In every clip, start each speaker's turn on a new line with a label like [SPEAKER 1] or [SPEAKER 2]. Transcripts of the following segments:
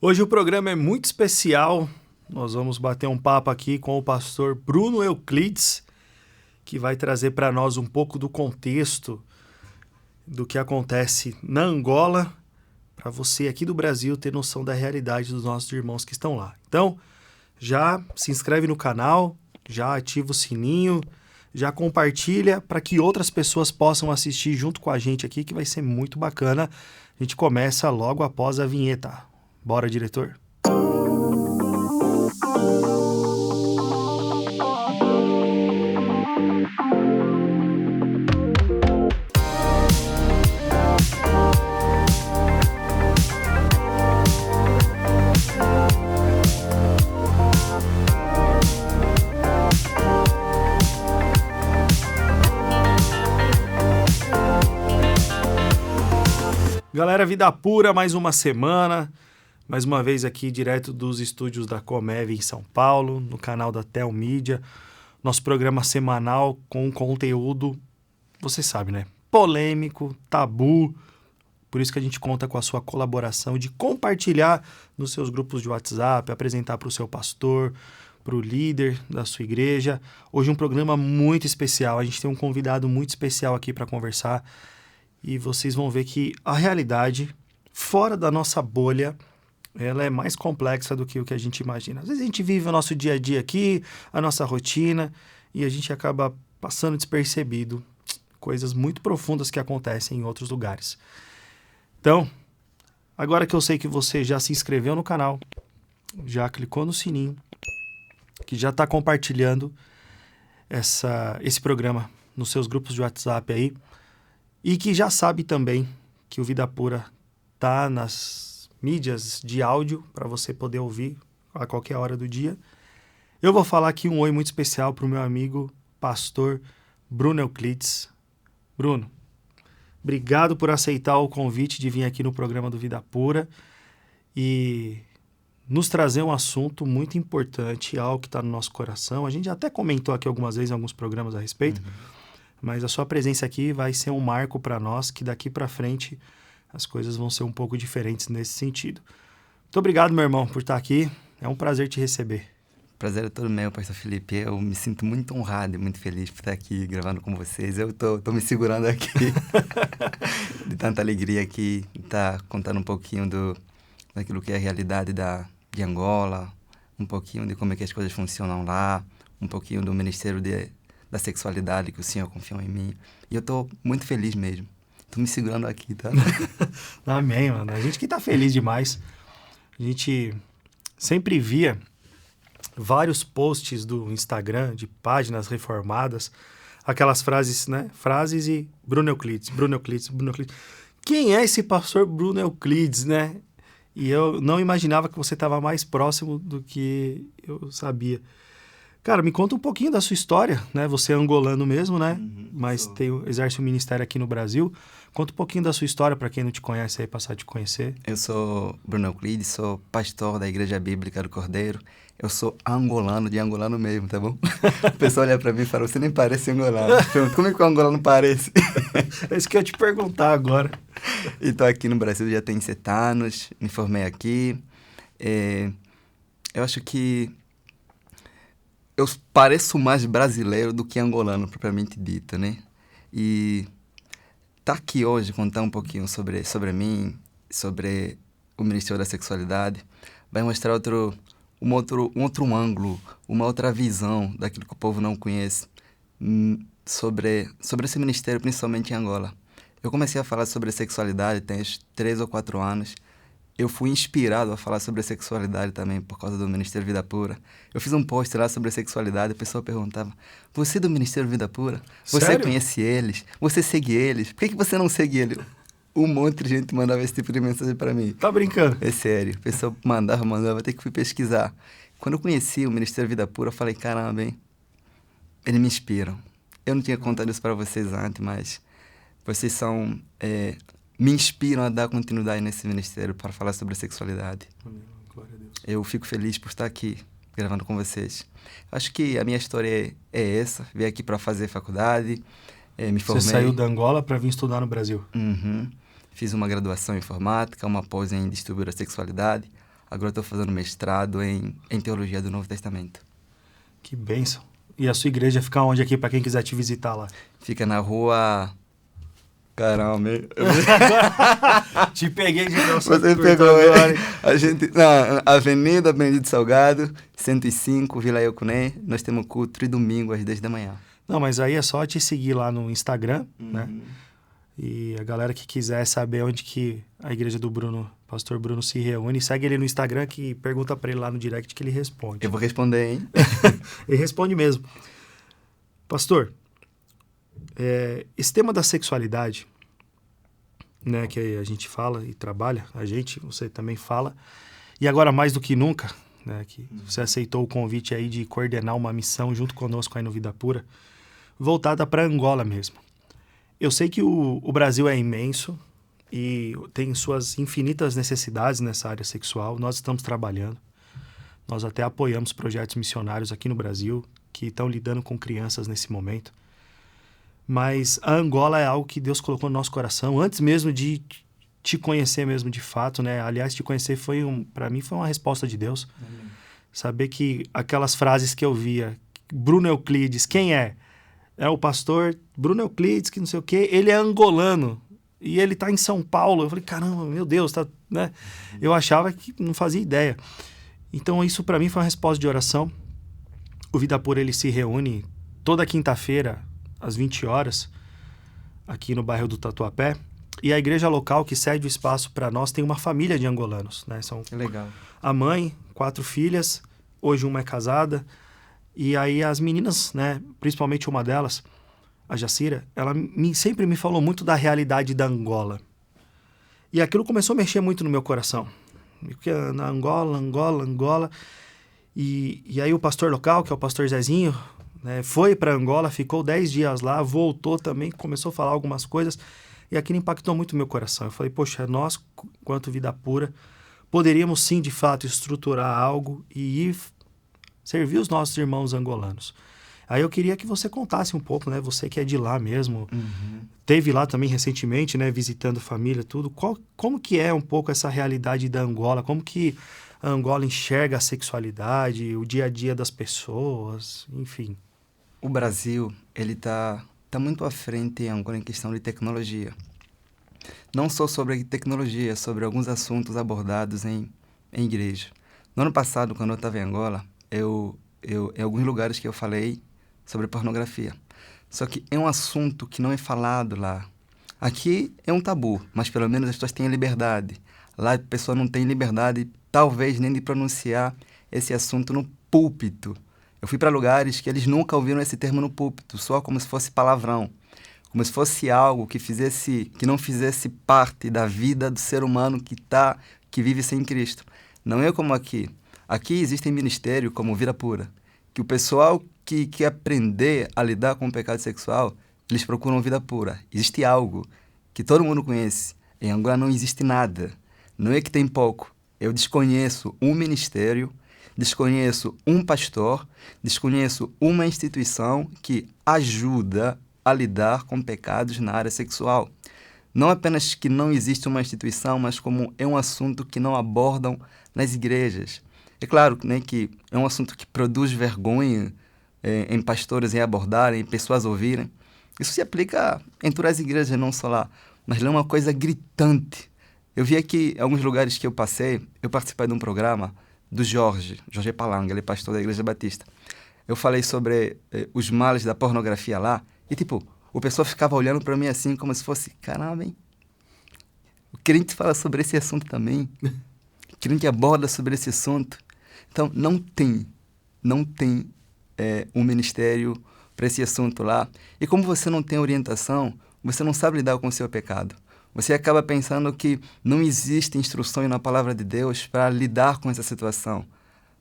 [SPEAKER 1] Hoje o programa é muito especial. Nós vamos bater um papo aqui com o pastor Bruno Euclides, que vai trazer para nós um pouco do contexto do que acontece na Angola, para você aqui do Brasil ter noção da realidade dos nossos irmãos que estão lá. Então, já se inscreve no canal, já ativa o sininho, já compartilha para que outras pessoas possam assistir junto com a gente aqui, que vai ser muito bacana. A gente começa logo após a vinheta. Bora, diretor. Galera, vida pura, mais uma semana, mais uma vez aqui direto dos estúdios da Comev em São Paulo, no canal da Tel Mídia, nosso programa semanal com conteúdo, você sabe, né? Polêmico, tabu, por isso que a gente conta com a sua colaboração de compartilhar nos seus grupos de WhatsApp, apresentar para o seu pastor, para o líder da sua igreja. Hoje um programa muito especial, a gente tem um convidado muito especial aqui para conversar. E vocês vão ver que a realidade, fora da nossa bolha, ela é mais complexa do que o que a gente imagina. Às vezes a gente vive o nosso dia a dia aqui, a nossa rotina, e a gente acaba passando despercebido coisas muito profundas que acontecem em outros lugares. Então, agora que eu sei que você já se inscreveu no canal, já clicou no sininho, que já está compartilhando esse programa nos seus grupos de WhatsApp aí, e que já sabe também que o Vida Pura tá nas mídias de áudio para você poder ouvir a qualquer hora do dia. Eu vou falar aqui um oi muito especial para o meu amigo pastor Bruno Euclides. Bruno, obrigado por aceitar o convite de vir aqui no programa do Vida Pura e nos trazer um assunto muito importante, algo que está no nosso coração. A gente até comentou aqui algumas vezes em alguns programas a respeito. Mas a sua presença aqui vai ser um marco para nós, que daqui para frente as coisas vão ser um pouco diferentes nesse sentido. Muito obrigado, meu irmão, por estar aqui. É um prazer te receber.
[SPEAKER 2] Prazer é todo meu, pastor Felipe. Eu me sinto muito honrado e muito feliz por estar aqui gravando com vocês. Eu tô me segurando aqui de tanta alegria aqui, estar contando um pouquinho daquilo que é a realidade de Angola, um pouquinho de como é que as coisas funcionam lá, um pouquinho do Ministério da sexualidade que o Senhor confiou em mim. E eu tô muito feliz mesmo. Tô me segurando aqui, tá?
[SPEAKER 1] Amém, mano. A gente que tá feliz demais. A gente sempre via vários posts do Instagram, de páginas reformadas, aquelas frases, né? Frases e Bruno Euclides, Bruno Euclides, Bruno Euclides. Quem é esse pastor Bruno Euclides, né? E eu não imaginava que você estava mais próximo do que eu sabia. Cara, me conta um pouquinho da sua história, né? Você é angolano mesmo, né? Mas exerce um ministério aqui no Brasil. Conta um pouquinho da sua história para quem não te conhece aí, passar a te conhecer.
[SPEAKER 2] Eu sou Bruno Euclides, sou pastor da Igreja Bíblica do Cordeiro. Eu sou angolano, de angolano mesmo, tá bom? O pessoal olha para mim e fala, você nem parece angolano. Pergunto, como é que o angolano parece?
[SPEAKER 1] É isso que eu ia te perguntar agora.
[SPEAKER 2] E tô aqui no Brasil já tem 7 anos, me formei aqui. Eu acho que eu pareço mais brasileiro do que angolano, propriamente dito, né? E tá aqui hoje contar um pouquinho sobre mim, sobre o Ministério da Sexualidade, vai mostrar um outro ângulo, uma outra visão daquilo que o povo não conhece sobre esse ministério, principalmente em Angola. Eu comecei a falar sobre sexualidade tem uns 3 ou 4 anos. Eu fui inspirado a falar sobre sexualidade também por causa do Ministério Vida Pura. Eu fiz um post lá sobre sexualidade, a pessoa perguntava, você é do Ministério Vida Pura? Você
[SPEAKER 1] Sério?
[SPEAKER 2] conhece eles? Você segue eles? Por que você não segue eles? Um monte de gente mandava esse tipo de mensagem para mim.
[SPEAKER 1] Tá brincando?
[SPEAKER 2] É sério. A pessoa mandava, até que fui pesquisar. Quando eu conheci o Ministério Vida Pura, eu falei, caramba, hein? Eles me inspiram. Eu não tinha contado isso para vocês antes, mas vocês me inspiram a dar continuidade nesse ministério para falar sobre sexualidade.
[SPEAKER 1] Glória a Deus.
[SPEAKER 2] Eu fico feliz por estar aqui gravando com vocês. Acho que a minha história é essa. Vim aqui para fazer faculdade, me formei.
[SPEAKER 1] Você saiu da Angola para vir estudar no Brasil?
[SPEAKER 2] Fiz uma graduação em informática, uma pós em distúrbio da sexualidade. Agora estou fazendo mestrado em Teologia do Novo Testamento.
[SPEAKER 1] Que bênção. E a sua igreja fica onde aqui, para quem quiser te visitar lá?
[SPEAKER 2] Fica na rua... Caramba,
[SPEAKER 1] te peguei de calça.
[SPEAKER 2] Você pegou agora. A gente, na Avenida Benedito Salgado, 105, Vila Eucuné. Nós temos culto domingo às 10 da manhã.
[SPEAKER 1] Não, mas aí é só te seguir lá no Instagram, né? E a galera que quiser saber onde que a igreja do Bruno, pastor Bruno, se reúne, segue ele no Instagram, que pergunta para ele lá no direct que ele responde.
[SPEAKER 2] Eu vou responder, hein?
[SPEAKER 1] Ele responde mesmo. Pastor, esse tema da sexualidade, né, que a gente fala e trabalha, você também fala, e agora mais do que nunca, né, que você aceitou o convite aí de coordenar uma missão junto conosco aí no Vida Pura, voltada para Angola mesmo. Eu sei que o Brasil é imenso e tem suas infinitas necessidades nessa área sexual. Nós estamos trabalhando. Nós até apoiamos projetos missionários aqui no Brasil que estão lidando com crianças nesse momento. Mas a Angola é algo que Deus colocou no nosso coração antes mesmo de te conhecer mesmo de fato, né? Aliás, te conhecer para mim foi uma resposta de Deus. Saber que aquelas frases que eu via, Bruno Euclides, quem é? É o pastor Bruno Euclides, que não sei o quê, ele é angolano e ele tá em São Paulo. Eu falei, caramba, meu Deus, tá, né? Eu achava que não fazia ideia. Então isso para mim foi uma resposta de oração. O Vida Pura, ele se reúne toda quinta-feira às 20 horas aqui no bairro do Tatuapé, e a igreja local que cede o espaço para nós tem uma família de angolanos, né? São
[SPEAKER 2] Legal.
[SPEAKER 1] A mãe, 4 filhas, hoje uma é casada. E aí as meninas, né, principalmente uma delas, a Jacira, ela sempre me falou muito da realidade da Angola. E aquilo começou a mexer muito no meu coração. Porque na Angola. E aí o pastor local, que é o pastor Zezinho, né, foi para Angola, ficou 10 dias lá, voltou também, começou a falar algumas coisas. E aquilo impactou muito o meu coração. Eu falei, poxa, nós, quanto Vida Pura, poderíamos sim, de fato, estruturar algo e ir servir os nossos irmãos angolanos. Aí eu queria que você contasse um pouco, né? Você que é de lá mesmo, teve lá também recentemente, né? Visitando família, tudo. Como que é um pouco essa realidade da Angola? Como que a Angola enxerga a sexualidade, o dia a dia das pessoas, enfim?
[SPEAKER 2] O Brasil, ele tá muito à frente em Angola em questão de tecnologia. Não só sobre tecnologia, sobre alguns assuntos abordados em igreja. No ano passado, quando eu estava em Angola, eu em alguns lugares que eu falei sobre pornografia. Só que é um assunto que não é falado lá. Aqui é um tabu, mas pelo menos as pessoas têm liberdade. Lá a pessoa não tem liberdade, talvez, nem de pronunciar esse assunto no púlpito. Eu fui para lugares que eles nunca ouviram esse termo no púlpito, só como se fosse palavrão. Como se fosse algo que não fizesse parte da vida do ser humano que vive sem Cristo. Não é como aqui. Aqui existe ministério como Vida Pura, que o pessoal que quer aprender a lidar com o pecado sexual, eles procuram Vida Pura. Existe algo que todo mundo conhece. Em Angola não existe nada. Não é que tem pouco. Eu desconheço um ministério, desconheço um pastor, desconheço uma instituição que ajuda a lidar com pecados na área sexual. Não apenas que não existe uma instituição, mas como é um assunto que não abordam nas igrejas. É claro, né, que é um assunto que produz vergonha em pastores em abordarem, em pessoas ouvirem. Isso se aplica em todas as igrejas, não só lá. Mas é uma coisa gritante. Eu vi aqui, em alguns lugares que eu passei, eu participei de um programa do Jorge Palanga, ele é pastor da Igreja Batista. Eu falei sobre os males da pornografia lá, e o pessoal ficava olhando para mim assim, como se fosse, caramba, hein? O crente fala sobre esse assunto também. O crente aborda sobre esse assunto. Então, não tem um ministério para esse assunto lá. E como você não tem orientação, você não sabe lidar com o seu pecado. Você acaba pensando que não existe instrução na palavra de Deus para lidar com essa situação.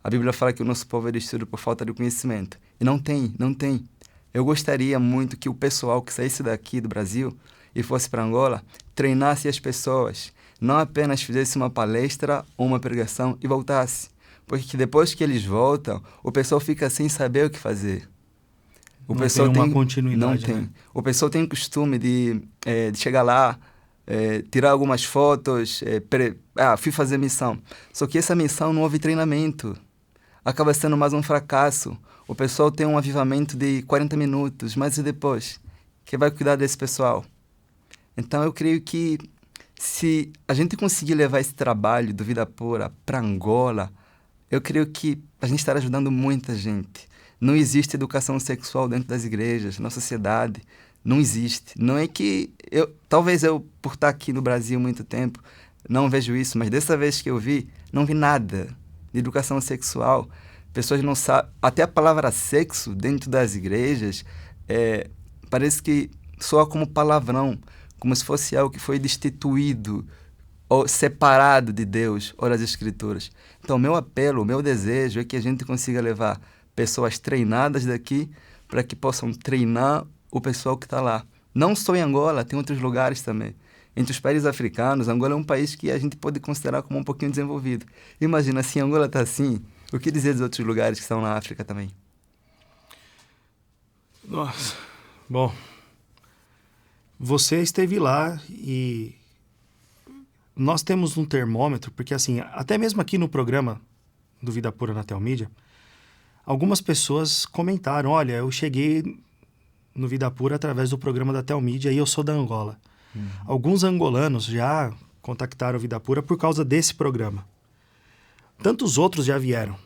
[SPEAKER 2] A Bíblia fala que o nosso povo é destruído por falta de conhecimento. E não tem. Eu gostaria muito que o pessoal que saísse daqui do Brasil e fosse para Angola treinasse as pessoas. Não apenas fizesse uma palestra ou uma pregação e voltasse. Porque depois que eles voltam, o pessoal fica sem saber o que fazer.
[SPEAKER 1] Não tem uma continuidade.
[SPEAKER 2] Não tem. Né? O pessoal tem o costume de chegar lá, tirar algumas fotos, fui fazer missão. Só que essa missão não houve treinamento. Acaba sendo mais um fracasso. O pessoal tem um avivamento de 40 minutos, mas e depois? Quem vai cuidar desse pessoal? Então, eu creio que se a gente conseguir levar esse trabalho do Vida Pura para Angola, eu creio que a gente estará ajudando muita gente. Não existe educação sexual dentro das igrejas, na sociedade. Não existe. Não é que talvez eu, por estar aqui no Brasil há muito tempo, não vejo isso, mas dessa vez que eu vi, não vi nada de educação sexual. Pessoas não sabem. Até a palavra sexo dentro das igrejas parece que soa como palavrão, como se fosse algo que foi destituído ou separado de Deus ou das Escrituras. Então, meu apelo, meu desejo é que a gente consiga levar pessoas treinadas daqui para que possam treinar o pessoal que está lá. Não só em Angola, tem outros lugares também. Entre os países africanos, Angola é um país que a gente pode considerar como um pouquinho desenvolvido. Imagina, se Angola está assim, o que dizer dos outros lugares que estão na África também?
[SPEAKER 1] Nossa, bom, você esteve lá e nós temos um termômetro, porque assim, até mesmo aqui no programa do Vida Pura na Telmídia, algumas pessoas comentaram, olha, eu cheguei no Vida Pura através do programa da Telmídia e eu sou da Angola. Alguns angolanos já contactaram o Vida Pura por causa desse programa. Tantos outros já vieram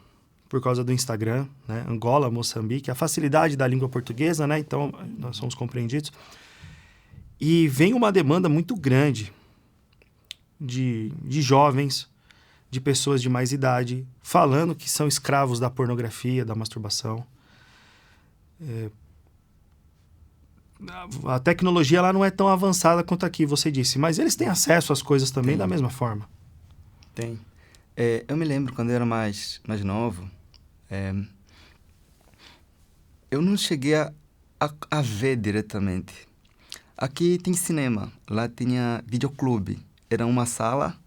[SPEAKER 1] por causa do Instagram, né? Angola, Moçambique, a facilidade da língua portuguesa, né? Então, nós somos compreendidos. E vem uma demanda muito grande de jovens, de pessoas de mais idade, falando que são escravos da pornografia, da masturbação. A tecnologia lá não é tão avançada quanto aqui, você disse, mas eles têm acesso às coisas também da mesma forma.
[SPEAKER 2] Tem. Eu me lembro quando eu era mais novo, eu não cheguei a ver diretamente. Aqui tem cinema, lá tinha videoclube. Era uma sala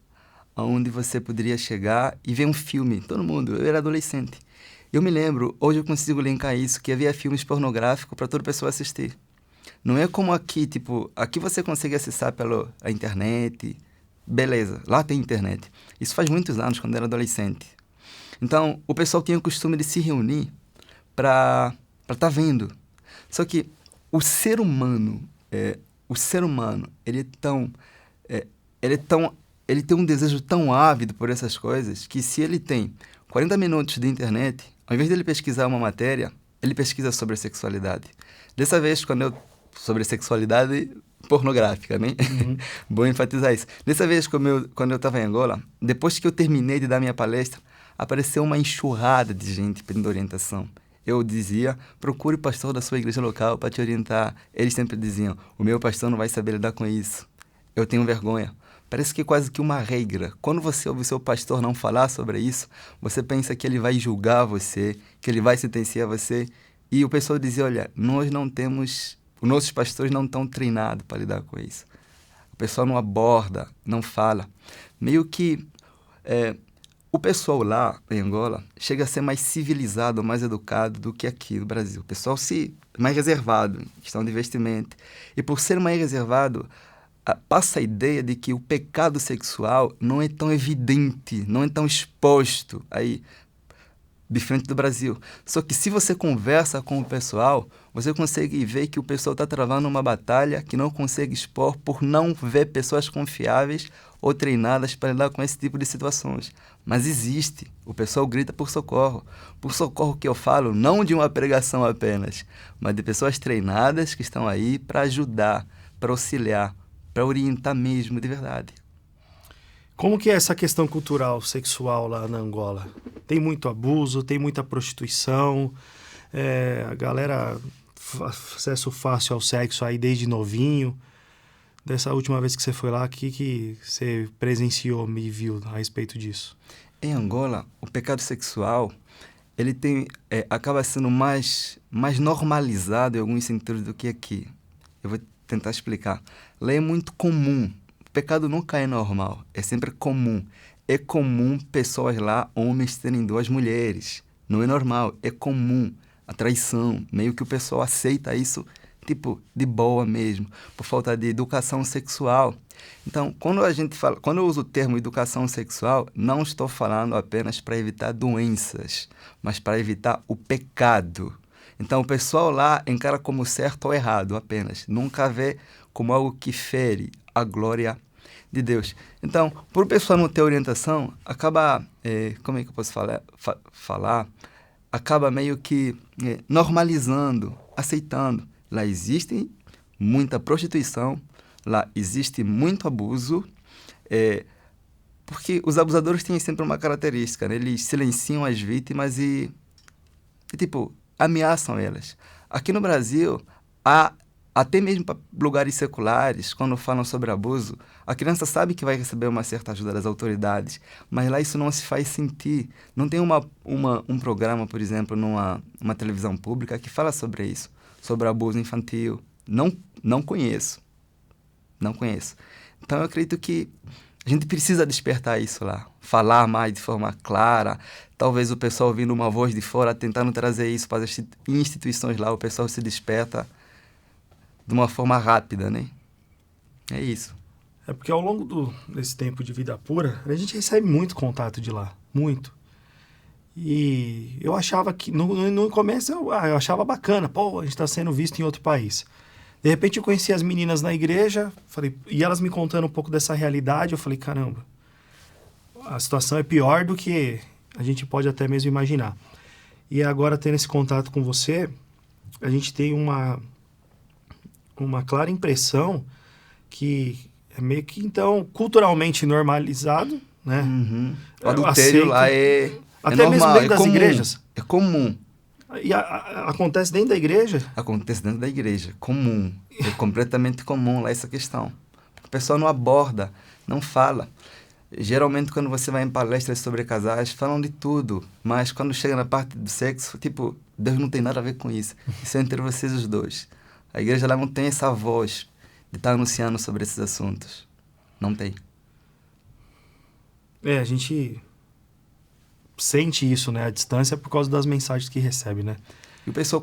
[SPEAKER 2] onde você poderia chegar e ver um filme, todo mundo. Eu era adolescente. Eu me lembro, hoje eu consigo linkar isso, que havia filmes pornográficos para toda pessoa assistir. Não é como aqui, tipo, aqui você consegue acessar pela internet, beleza, lá tem internet. Isso faz muitos anos, quando eu era adolescente. Então, o pessoal tinha o costume de se reunir para estar vendo. Só que o ser humano, ele tem um desejo tão ávido por essas coisas que se ele tem 40 minutos de internet, ao invés de ele pesquisar uma matéria, ele pesquisa sobre a sexualidade. Dessa vez, sobre sexualidade pornográfica, né? Uhum. Bom enfatizar isso. Dessa vez, quando eu estava em Angola, depois que eu terminei de dar minha palestra, apareceu uma enxurrada de gente pedindo orientação. Eu dizia, procure o pastor da sua igreja local para te orientar. Eles sempre diziam, o meu pastor não vai saber lidar com isso. Eu tenho vergonha. Parece que é quase que uma regra. Quando você ouve o seu pastor não falar sobre isso, você pensa que ele vai julgar você, que ele vai sentenciar você. E o pessoal dizia, olha, os nossos pastores não estão treinados para lidar com isso. O pessoal não aborda, não fala. Meio que o pessoal lá em Angola chega a ser mais civilizado, mais educado do que aqui no Brasil. O pessoal mais reservado, questão de vestimento. E por ser mais reservado, passa a ideia de que o pecado sexual não é tão evidente, não é tão exposto aí, diferente do Brasil. Só que se você conversa com o pessoal, você consegue ver que o pessoal está travando uma batalha que não consegue expor por não ver pessoas confiáveis ou treinadas para lidar com esse tipo de situações. Mas existe. O pessoal grita por socorro. Por socorro que eu falo, não de uma pregação apenas, mas de pessoas treinadas que estão aí para ajudar, para auxiliar, para orientar mesmo de verdade.
[SPEAKER 1] Como que é essa questão cultural, sexual lá na Angola? Tem muito abuso, tem muita prostituição, a galera acesso fácil ao sexo aí desde novinho. Dessa última vez que você foi lá, o que você presenciou e viu a respeito disso?
[SPEAKER 2] Em Angola, o pecado sexual ele acaba sendo mais normalizado em alguns sentidos do que aqui. Eu vou tentar explicar. Lá é muito comum. O pecado nunca é normal, é sempre comum. É comum pessoas lá, homens, terem 2 mulheres. Não é normal, é comum. A traição, meio que o pessoal aceita isso tipo, de boa mesmo, por falta de educação sexual. Então, quando eu uso o termo educação sexual, não estou falando apenas para evitar doenças, mas para evitar o pecado. Então, o pessoal lá encara como certo ou errado apenas, nunca vê como algo que fere a glória de Deus. Então, por o pessoal não ter orientação, acaba, como é que eu posso falar? Acaba meio que normalizando, aceitando. Lá existe muita prostituição, lá existe muito abuso, porque os abusadores têm sempre uma característica, né? Eles silenciam as vítimas e tipo, ameaçam elas. Aqui no Brasil, até mesmo para lugares seculares, quando falam sobre abuso, a criança sabe que vai receber uma certa ajuda das autoridades, mas lá isso não se faz sentir. Não tem um programa, por exemplo, uma televisão pública que fala sobre isso, sobre abuso infantil. Não conheço. Não conheço. Então, eu acredito que a gente precisa despertar isso lá, falar mais de forma clara. Talvez o pessoal ouvindo uma voz de fora, tentando trazer isso para as instituições lá, o pessoal se desperta de uma forma rápida, né? É isso.
[SPEAKER 1] É porque ao longo desse tempo de vida pura, a gente recebe muito contato de lá, muito. E eu achava que, no começo, eu achava bacana, pô, a gente está sendo visto em outro país. De repente eu conheci as meninas na igreja, e elas me contando um pouco dessa realidade, eu falei, caramba, a situação é pior do que a gente pode até mesmo imaginar. E agora, tendo esse contato com você, a gente tem uma clara impressão que é meio que, então, culturalmente normalizado, né?
[SPEAKER 2] Uhum. O adultério lá é
[SPEAKER 1] até
[SPEAKER 2] normal,
[SPEAKER 1] mesmo dentro das
[SPEAKER 2] comum,
[SPEAKER 1] igrejas.
[SPEAKER 2] É comum.
[SPEAKER 1] E acontece dentro da igreja?
[SPEAKER 2] Acontece dentro da igreja, comum. É completamente comum lá essa questão. O pessoal não aborda, não fala. Geralmente, quando você vai em palestras sobre casais, falam de tudo, mas quando chega na parte do sexo, tipo, Deus não tem nada a ver com isso. Isso é entre vocês os dois. A igreja lá não tem essa voz de estar anunciando sobre esses assuntos. Não tem.
[SPEAKER 1] A gente sente isso, né? A distância por causa das mensagens que recebe, né?
[SPEAKER 2] E o pessoal,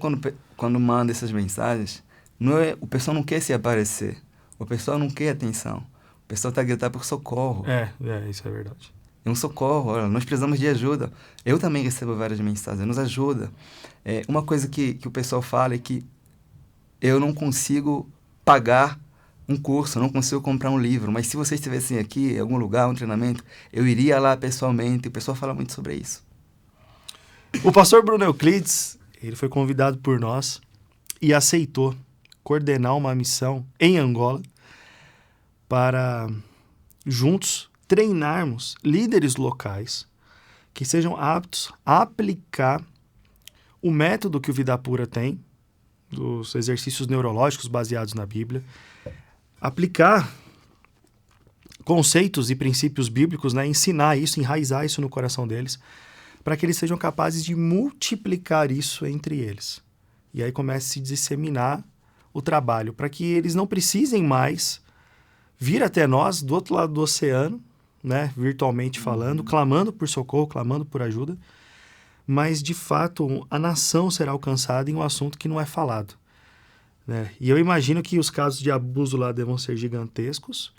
[SPEAKER 2] quando manda essas mensagens, o pessoal não quer se aparecer. O pessoal não quer atenção. O pessoal está a gritar por socorro.
[SPEAKER 1] Isso é verdade.
[SPEAKER 2] É um socorro, olha, nós precisamos de ajuda. Eu também recebo várias mensagens, nos ajuda. Uma coisa que o pessoal fala é que eu não consigo pagar um curso, não consigo comprar um livro, mas se vocês estivessem aqui, em algum lugar, um treinamento, eu iria lá pessoalmente. O pessoal fala muito sobre isso.
[SPEAKER 1] O pastor Bruno Euclides, ele foi convidado por nós e aceitou coordenar uma missão em Angola para juntos treinarmos líderes locais que sejam aptos a aplicar o método que o Vida Pura tem, dos exercícios neurológicos baseados na Bíblia, aplicar conceitos e princípios bíblicos, né, ensinar isso, enraizar isso no coração deles, para que eles sejam capazes de multiplicar isso entre eles. E aí começa a se disseminar o trabalho, para que eles não precisem mais vir até nós, do outro lado do oceano, né, virtualmente falando, clamando por socorro, clamando por ajuda, mas, de fato, a nação será alcançada em um assunto que não é falado, né? E eu imagino que os casos de abuso lá devam ser gigantescos,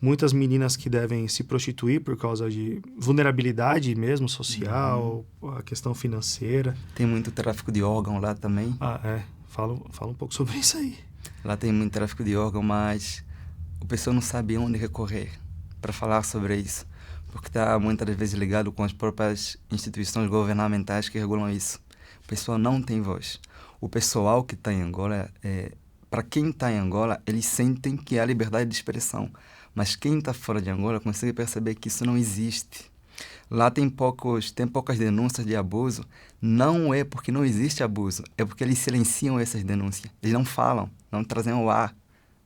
[SPEAKER 1] muitas meninas que devem se prostituir por causa de vulnerabilidade mesmo, social, a questão financeira.
[SPEAKER 2] Tem muito tráfico de órgão lá também.
[SPEAKER 1] Fala um pouco sobre isso aí.
[SPEAKER 2] Lá tem muito tráfico de órgão, mas o pessoal não sabe onde recorrer para falar sobre isso, porque está muitas vezes ligado com as próprias instituições governamentais que regulam isso. O pessoal não tem voz. O pessoal que está em Angola, para quem está em Angola, eles sentem que há liberdade de expressão, mas quem está fora de Angola consegue perceber que isso não existe. Lá tem poucas denúncias de abuso, não é porque não existe abuso, é porque eles silenciam essas denúncias. Eles não falam, não trazem ao ar,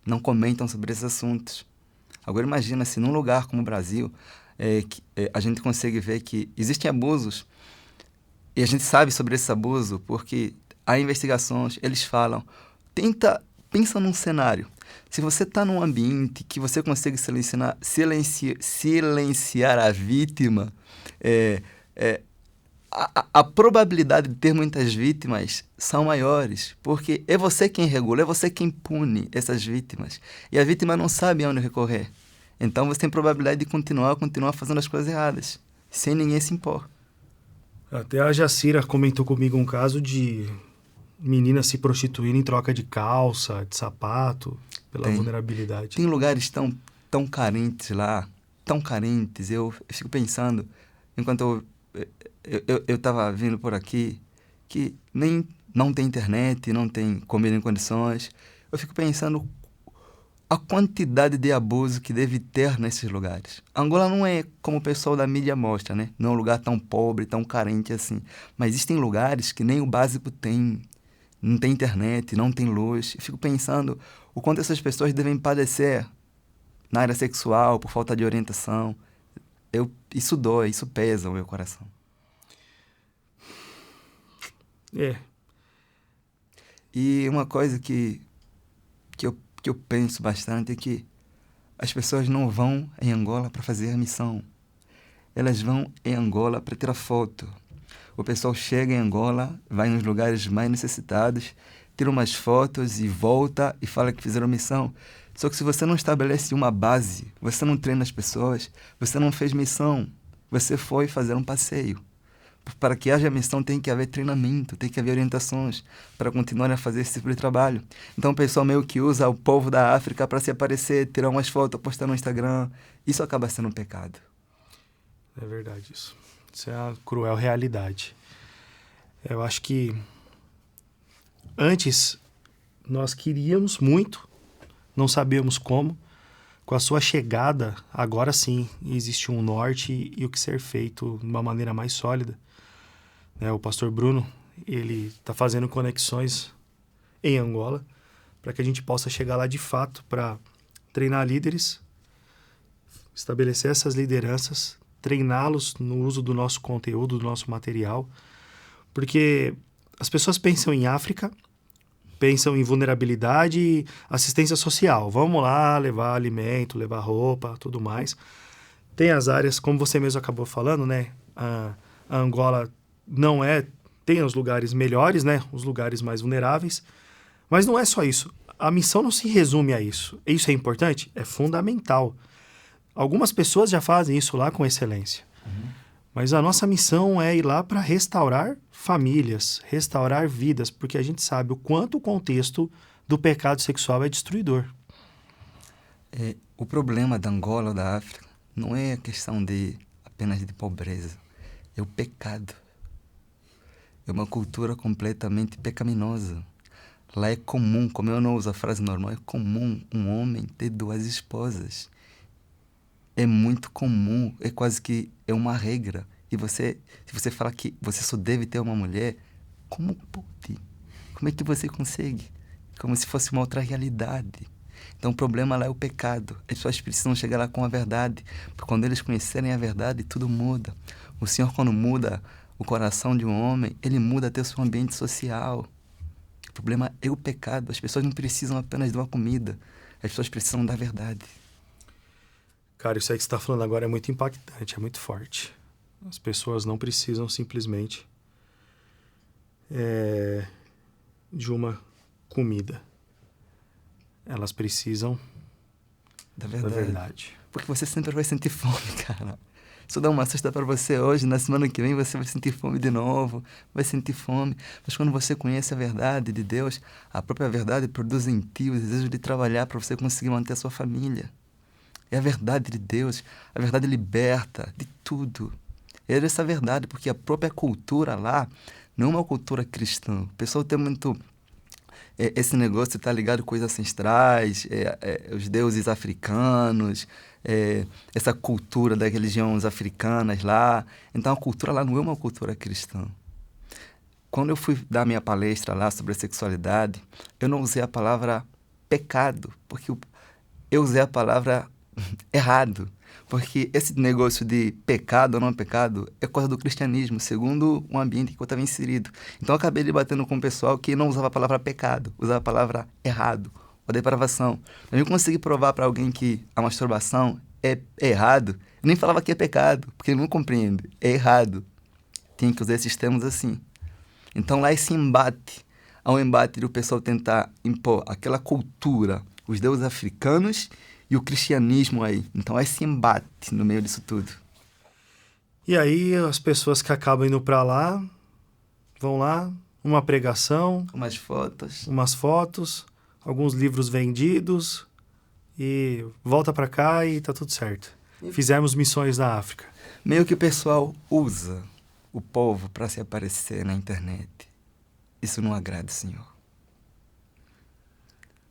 [SPEAKER 2] não comentam sobre esses assuntos. Agora imagina se num lugar como o Brasil, a gente consegue ver que existem abusos e a gente sabe sobre esse abuso porque há investigações, eles falam. Pensa num cenário. Se você está num ambiente que você consegue silenciar a vítima, a probabilidade de ter muitas vítimas são maiores, porque é você quem regula, é você quem pune essas vítimas. E a vítima não sabe aonde recorrer. Então você tem probabilidade de continuar fazendo as coisas erradas, sem ninguém se impor.
[SPEAKER 1] Até a Jacira comentou comigo um caso de meninas se prostituindo em troca de calça, de sapato, pela vulnerabilidade.
[SPEAKER 2] Tem lugares tão carentes lá, tão carentes. Eu fico pensando, enquanto eu estava vindo por aqui, que não tem internet, não tem comida em condições. Eu fico pensando a quantidade de abuso que deve ter nesses lugares. Angola não é como o pessoal da mídia mostra, né? Não é um lugar tão pobre, tão carente assim. Mas existem lugares que nem o básico tem. Não tem internet, não tem luz. Eu fico pensando o quanto essas pessoas devem padecer na área sexual, por falta de orientação. Isso dói, isso pesa o meu coração. E uma coisa que eu penso bastante é que as pessoas não vão em Angola para fazer a missão. Elas vão em Angola para tirar foto. O pessoal chega em Angola, vai nos lugares mais necessitados, tira umas fotos e volta e fala que fizeram missão. Só que se você não estabelece uma base, você não treina as pessoas, você não fez missão, você foi fazer um passeio. Para que haja missão tem que haver treinamento, tem que haver orientações para continuar a fazer esse tipo de trabalho. Então o pessoal meio que usa o povo da África para se aparecer, tirar umas fotos, postar no Instagram. Isso acaba sendo um pecado.
[SPEAKER 1] É verdade isso. Isso é a cruel realidade. Eu acho que antes nós queríamos muito, não sabíamos como. Com a sua chegada, agora sim, existe um norte e o que ser feito de uma maneira mais sólida. O pastor Bruno, ele está fazendo conexões em Angola para que a gente possa chegar lá de fato para treinar líderes, estabelecer essas lideranças, treiná-los no uso do nosso conteúdo, do nosso material, porque as pessoas pensam em África, pensam em vulnerabilidade e assistência social. Vamos lá levar alimento, levar roupa, tudo mais. Tem as áreas, como você mesmo acabou falando, né? A Angola não é... Tem os lugares melhores, né? Os lugares mais vulneráveis. Mas não é só isso. A missão não se resume a isso. Isso é importante? É fundamental. Algumas pessoas já fazem isso lá com excelência. Mas a nossa missão é ir lá para restaurar famílias, restaurar vidas, porque a gente sabe o quanto o contexto do pecado sexual é destruidor.
[SPEAKER 2] O problema da Angola ou da África não é a questão apenas de pobreza, é o pecado. É uma cultura completamente pecaminosa. Lá é comum, como eu não uso a frase normal, é comum um homem ter 2 esposas. É muito comum, é quase que é uma regra. E se você fala que você só deve ter uma mulher, como pode? Como é que você consegue? Como se fosse uma outra realidade. Então o problema lá é o pecado. As pessoas precisam chegar lá com a verdade. Porque quando eles conhecerem a verdade, tudo muda. O Senhor, quando muda o coração de um homem, ele muda até o seu ambiente social. O problema é o pecado. As pessoas não precisam apenas de uma comida. As pessoas precisam da verdade.
[SPEAKER 1] Cara, isso aí que você está falando agora é muito impactante, é muito forte. As pessoas não precisam simplesmente de uma comida. Elas precisam da verdade.
[SPEAKER 2] Porque você sempre vai sentir fome, cara. Se eu dar uma cesta para você hoje, na semana que vem você vai sentir fome de novo, vai sentir fome. Mas quando você conhece a verdade de Deus, a própria verdade produz em ti o desejo de trabalhar para você conseguir manter a sua família. É a verdade de Deus, a verdade liberta de tudo. É essa verdade, porque a própria cultura lá não é uma cultura cristã. O pessoal tem muito esse negócio de estar ligado com coisas ancestrais, os deuses africanos, essa cultura das religiões africanas lá. Então a cultura lá não é uma cultura cristã. Quando eu fui dar minha palestra lá sobre a sexualidade, eu não usei a palavra pecado, porque eu usei a palavra errado, porque esse negócio de pecado ou não pecado é coisa do cristianismo, segundo o ambiente que eu estava inserido. Então eu acabei debatendo com o pessoal que não usava a palavra pecado, usava a palavra errado, ou depravação. Eu não consegui provar para alguém que a masturbação é errado, eu nem falava que é pecado, porque ele não compreende, é errado. Tinha que usar esses termos assim. Então lá esse embate, há um embate do pessoal tentar impor aquela cultura, os deuses africanos e o cristianismo aí. Então há esse embate no meio disso tudo.
[SPEAKER 1] E aí as pessoas que acabam indo para lá, vão lá, uma pregação, umas fotos, alguns livros vendidos e volta para cá e tá tudo certo. Fizemos missões na África.
[SPEAKER 2] Meio que o pessoal usa o povo para se aparecer na internet. Isso não agrada, Senhor.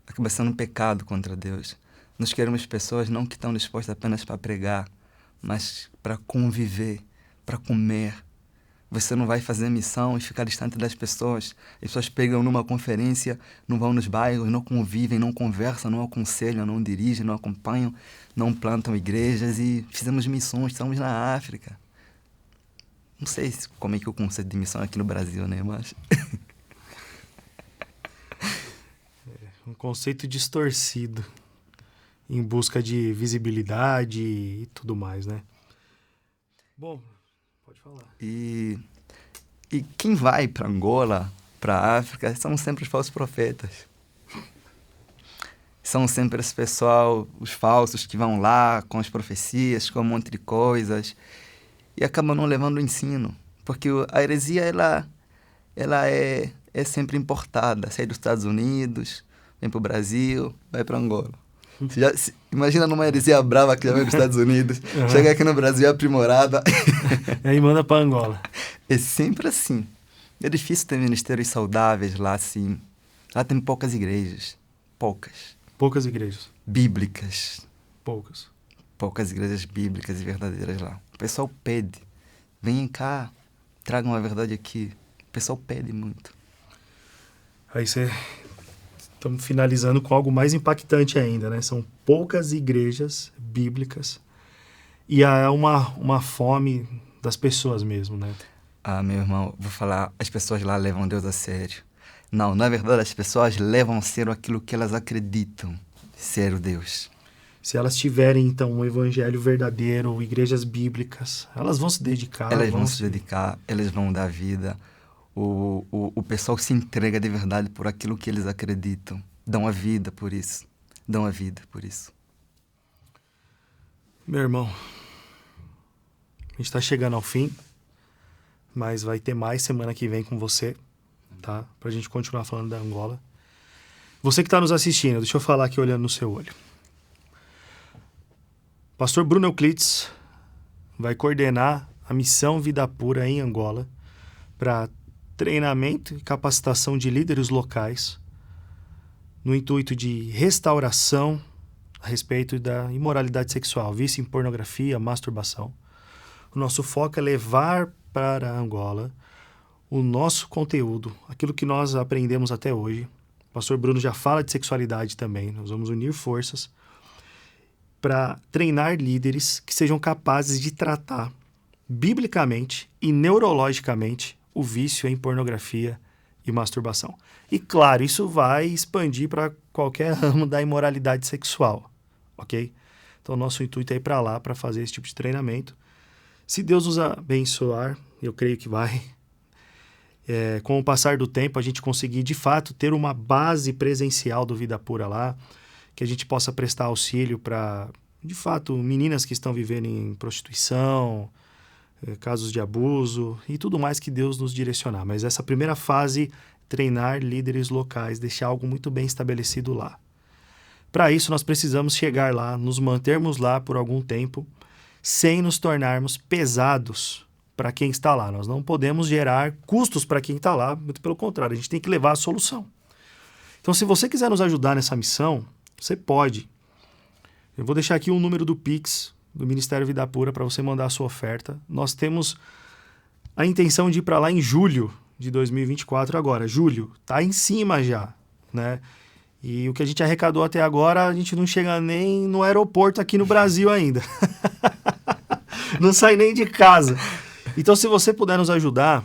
[SPEAKER 2] Acaba sendo um pecado contra Deus. Nós queremos pessoas não que estão dispostas apenas para pregar, mas para conviver, para comer. Você não vai fazer missão e ficar distante das pessoas. As pessoas pegam numa conferência, não vão nos bairros, não convivem, não conversam, não aconselham, não dirigem, não acompanham, não plantam igrejas e fizemos missões, estamos na África. Não sei como é que é o conceito de missão aqui no Brasil, né? Mas...
[SPEAKER 1] um conceito distorcido, em busca de visibilidade e tudo mais, né? Bom, pode falar.
[SPEAKER 2] E quem vai para Angola, para África, são sempre os falsos profetas. São sempre esse pessoal, os falsos que vão lá com as profecias, com um monte de coisas e acabam não levando o ensino. Porque a heresia, ela é sempre importada. Sai dos Estados Unidos, vem para o Brasil, vai para Angola. Imagina numa heresia brava que já vem dos Estados Unidos, chega aqui no Brasil aprimorada.
[SPEAKER 1] E aí manda para Angola.
[SPEAKER 2] É sempre assim. É difícil ter ministérios saudáveis lá, assim. Lá tem poucas igrejas. Poucas.
[SPEAKER 1] Poucas igrejas.
[SPEAKER 2] Bíblicas.
[SPEAKER 1] Poucas.
[SPEAKER 2] Poucas igrejas bíblicas e verdadeiras lá. O pessoal pede. Venham cá, tragam a verdade aqui. O pessoal pede muito.
[SPEAKER 1] Aí estamos finalizando com algo mais impactante ainda, né? São poucas igrejas bíblicas e há uma fome das pessoas mesmo, né?
[SPEAKER 2] Ah, meu irmão, vou falar, as pessoas lá levam Deus a sério. Não, na verdade, as pessoas levam a sério aquilo que elas acreditam ser o Deus.
[SPEAKER 1] Se elas tiverem, então, um evangelho verdadeiro, igrejas bíblicas, elas vão se dedicar.
[SPEAKER 2] Elas vão se dedicar, elas vão dar vida. O pessoal se entrega de verdade por aquilo que eles acreditam. Dão a vida por isso. Dão a vida por isso.
[SPEAKER 1] Meu irmão, a gente está chegando ao fim, mas vai ter mais semana que vem com você, tá? Pra gente continuar falando da Angola. Você que está nos assistindo, deixa eu falar aqui olhando no seu olho. Pastor Bruno Euclides vai coordenar a missão Vida Pura em Angola para treinamento e capacitação de líderes locais no intuito de restauração a respeito da imoralidade sexual, vício em pornografia, masturbação. O nosso foco é levar para Angola o nosso conteúdo, aquilo que nós aprendemos até hoje. O pastor Bruno já fala de sexualidade também. Nós vamos unir forças para treinar líderes que sejam capazes de tratar biblicamente e neurologicamente o vício em pornografia e masturbação. E claro, isso vai expandir para qualquer ramo da imoralidade sexual, ok? Então, nosso intuito é ir para lá para fazer esse tipo de treinamento. Se Deus nos abençoar, eu creio que vai, com o passar do tempo, a gente conseguir, de fato, ter uma base presencial do Vida Pura lá, que a gente possa prestar auxílio para, de fato, meninas que estão vivendo em prostituição, casos de abuso e tudo mais que Deus nos direcionar. Mas essa primeira fase, treinar líderes locais, deixar algo muito bem estabelecido lá. Para isso, nós precisamos chegar lá, nos mantermos lá por algum tempo, sem nos tornarmos pesados para quem está lá. Nós não podemos gerar custos para quem está lá, muito pelo contrário, a gente tem que levar a solução. Então, se você quiser nos ajudar nessa missão, você pode. Eu vou deixar aqui o número do Pix, do Ministério Vida Pura, para você mandar a sua oferta. Nós temos a intenção de ir para lá em julho de 2024 agora. Julho, tá em cima já, né? E o que a gente arrecadou até agora, a gente não chega nem no aeroporto aqui no Brasil ainda. Não sai nem de casa. Então, se você puder nos ajudar,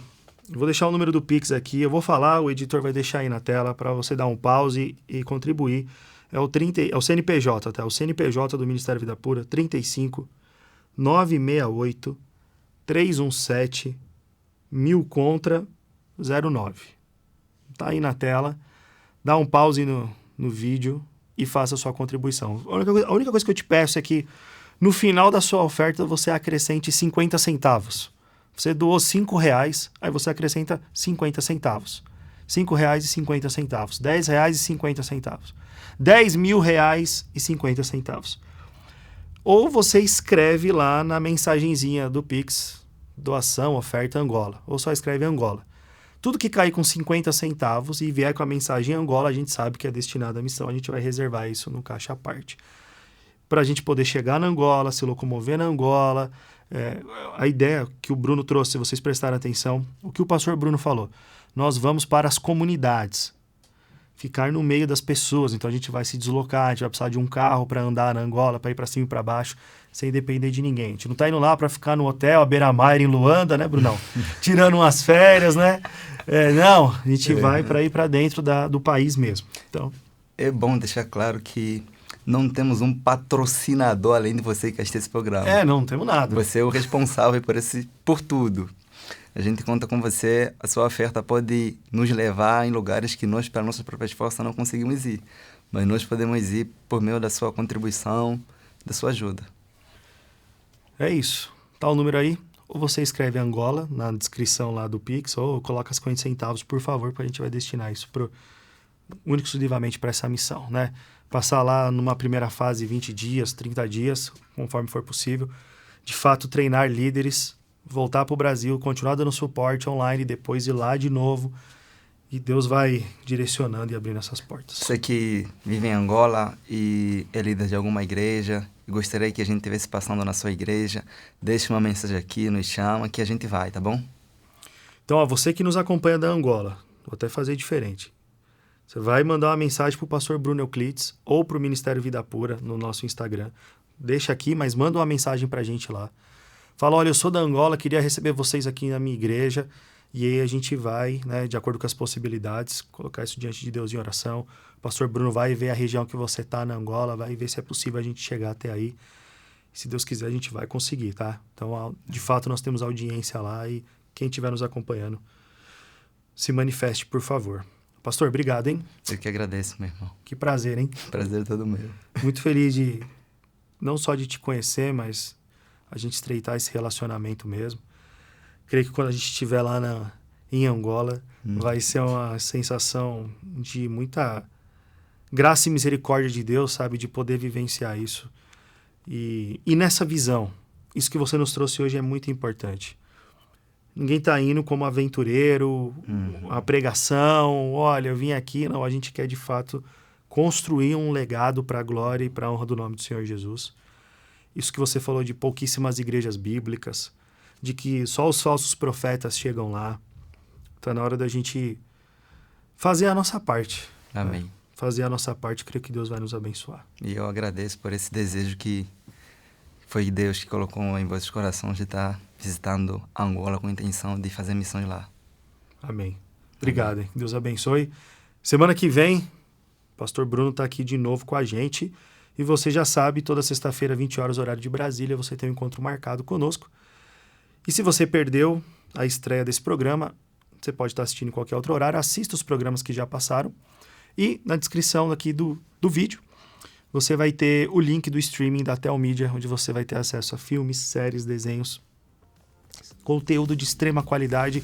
[SPEAKER 1] eu vou deixar o número do Pix aqui, eu vou falar, o editor vai deixar aí na tela para você dar um pause e contribuir. É o CNPJ, tá? O CNPJ do Ministério Vida Pura, 35 968 317 1000 contra 0,9. Tá aí na tela. Dá um pause no vídeo e faça a sua contribuição. A única coisa que eu te peço é que no final da sua oferta você acrescente 50 centavos. Você doou R$5, aí você acrescenta 50 centavos. R$5,50. R$10,50. R$10.000,50. Ou você escreve lá na mensagenzinha do Pix, doação, oferta, Angola. Ou só escreve Angola. Tudo que cair com 50 centavos e vier com a mensagem Angola, a gente sabe que é destinado à missão. A gente vai reservar isso no caixa à parte. Para a gente poder chegar na Angola, se locomover na Angola. A ideia que o Bruno trouxe, se vocês prestarem atenção, o que o pastor Bruno falou, nós vamos para as comunidades, ficar no meio das pessoas. Então a gente vai se deslocar, a gente vai precisar de um carro para andar na Angola, para ir para cima e para baixo, sem depender de ninguém. A gente não está indo lá para ficar no hotel, à beira-mar em Luanda, né, Brunão? Tirando umas férias, né? Não, a gente vai para ir para dentro do país mesmo. Então,
[SPEAKER 2] é bom deixar claro que não temos um patrocinador além de você que assiste esse programa.
[SPEAKER 1] Não temos nada.
[SPEAKER 2] Você é o responsável por tudo. A gente conta com você, a sua oferta pode nos levar em lugares que nós, para nossas próprias forças, não conseguimos ir. Mas nós podemos ir por meio da sua contribuição, da sua ajuda. É
[SPEAKER 1] isso. Tá o número aí. Ou você escreve Angola na descrição lá do Pix, ou coloca 50 centavos, por favor, porque a gente vai destinar isso único e exclusivamente para essa missão, né? Passar lá numa primeira fase 20 dias, 30 dias, conforme for possível. De fato, treinar líderes, voltar para o Brasil, continuar dando suporte online, depois ir lá de novo. E Deus vai direcionando e abrindo essas portas.
[SPEAKER 2] Você que vive em Angola e é líder de alguma igreja e gostaria que a gente estivesse passando na sua igreja, deixe uma mensagem aqui, nos chama, que a gente vai, tá bom?
[SPEAKER 1] Então, você que nos acompanha da Angola, vou até fazer diferente. Você vai mandar uma mensagem para o pastor Bruno Euclides ou para o Ministério Vida Pura no nosso Instagram. Deixa aqui, mas manda uma mensagem para a gente lá. Fala, olha, eu sou da Angola, queria receber vocês aqui na minha igreja. E aí a gente vai, né, de acordo com as possibilidades, colocar isso diante de Deus em oração. O pastor Bruno vai ver a região que você está na Angola, vai ver se é possível a gente chegar até aí. Se Deus quiser, a gente vai conseguir, tá? Então, de fato, nós temos audiência lá e quem estiver nos acompanhando, se manifeste, por favor. Pastor, obrigado, hein?
[SPEAKER 2] Eu que agradeço, meu irmão.
[SPEAKER 1] Que prazer, hein?
[SPEAKER 2] Prazer todo meu.
[SPEAKER 1] Muito feliz de, não só de te conhecer, mas a gente estreitar esse relacionamento mesmo. Creio que quando a gente estiver lá em Angola, vai ser uma sensação de muita graça e misericórdia de Deus, sabe? De poder vivenciar isso. E nessa visão, isso que você nos trouxe hoje é muito importante. Ninguém está indo como aventureiro, a pregação, olha, eu vim aqui. Não, a gente quer de fato construir um legado para a glória e para a honra do nome do Senhor Jesus. Isso que você falou de pouquíssimas igrejas bíblicas, de que só os falsos profetas chegam lá. Está na hora da gente fazer a nossa parte.
[SPEAKER 2] Amém.
[SPEAKER 1] Né? Fazer a nossa parte, creio que Deus vai nos abençoar.
[SPEAKER 2] E eu agradeço por esse desejo que foi Deus que colocou em vossos corações de estar visitando Angola com a intenção de fazer missões lá.
[SPEAKER 1] Amém. Obrigado, hein? Deus abençoe. Semana que vem, o pastor Bruno está aqui de novo com a gente. E você já sabe, toda sexta-feira, 20 horas, horário de Brasília, você tem um encontro marcado conosco. E se você perdeu a estreia desse programa, você pode estar assistindo em qualquer outro horário, assista os programas que já passaram. E na descrição aqui do vídeo, você vai ter o link do streaming da Telmídia, onde você vai ter acesso a filmes, séries, desenhos, conteúdo de extrema qualidade.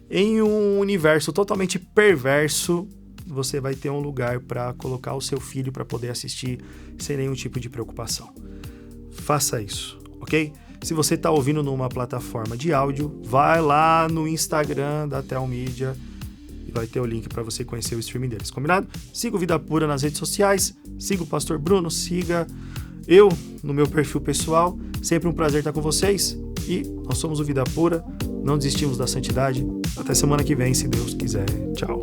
[SPEAKER 1] Em um universo totalmente perverso, você vai ter um lugar para colocar o seu filho para poder assistir sem nenhum tipo de preocupação. Faça isso, ok? Se você está ouvindo numa plataforma de áudio, vai lá no Instagram da Telmídia e vai ter o link para você conhecer o streaming deles, combinado? Siga o Vida Pura nas redes sociais, siga o pastor Bruno, siga eu no meu perfil pessoal. Sempre um prazer estar com vocês e nós somos o Vida Pura, não desistimos da santidade. Até semana que vem, se Deus quiser. Tchau.